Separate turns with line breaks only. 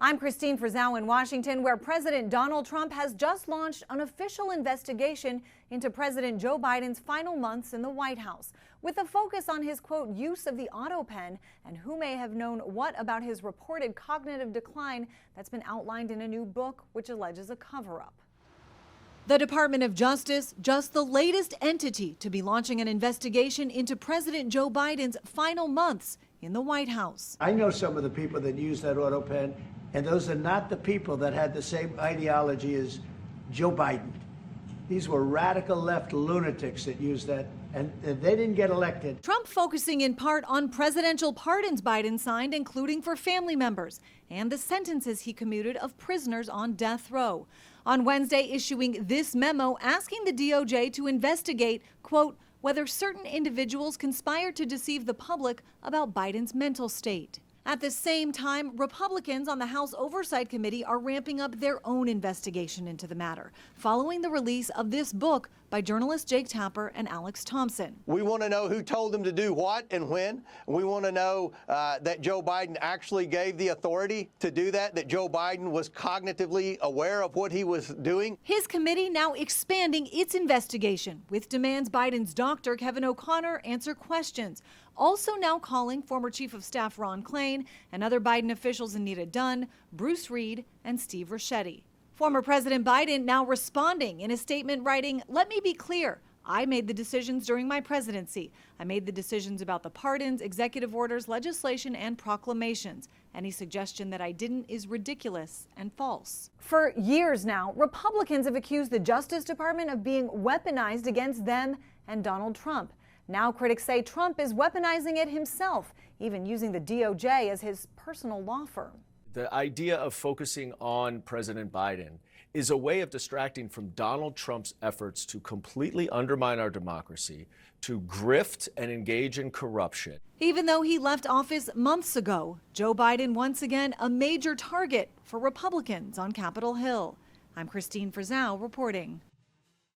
I'm Christine Frizzau in Washington, where President Donald Trump has just launched an official investigation into President Joe Biden's final months in the White House, with a focus on his, quote, use of the auto pen and who may have known what about his reported cognitive decline that's been outlined in a new book which alleges a cover-up. The Department of Justice, just the latest entity to be launching an investigation into President Joe Biden's final months in the White House.
I know some of the people that use that auto pen, and those are not the people that had the same ideology as Joe Biden. These were radical left lunatics that used that, and they didn't get elected.
Trump focusing in part on presidential pardons Biden signed, including for family members, and the sentences he commuted of prisoners on death row. On Wednesday, issuing this memo asking the DOJ to investigate, quote, whether certain individuals conspired to deceive the public about Biden's mental state. At the same time, Republicans on the House Oversight Committee are ramping up their own investigation into the matter, following the release of this book by journalists Jake Tapper and Alex Thompson.
We want to know who told them to do what and when. We want to know that Joe Biden actually gave the authority to do that Joe Biden was cognitively aware of what he was doing.
His committee now expanding its investigation with demands Biden's doctor, Kevin O'Connor, answer questions. Also now calling former Chief of Staff Ron Klain and other Biden officials Anita Dunn, Bruce Reed, and Steve Ricchetti. Former President Biden now responding in a statement writing, "Let me be clear. I made the decisions during my presidency. I made the decisions about the pardons, executive orders, legislation, and proclamations. Any suggestion that I didn't is ridiculous and false." For years now, Republicans have accused the Justice Department of being weaponized against them and Donald Trump. Now critics say Trump is weaponizing it himself, even using the DOJ as his personal law firm.
The idea of focusing on President Biden is a way of distracting from Donald Trump's efforts to completely undermine our democracy, to grift and engage in corruption.
Even though he left office months ago, Joe Biden once again a major target for Republicans on Capitol Hill. I'm Christine Frizzau reporting.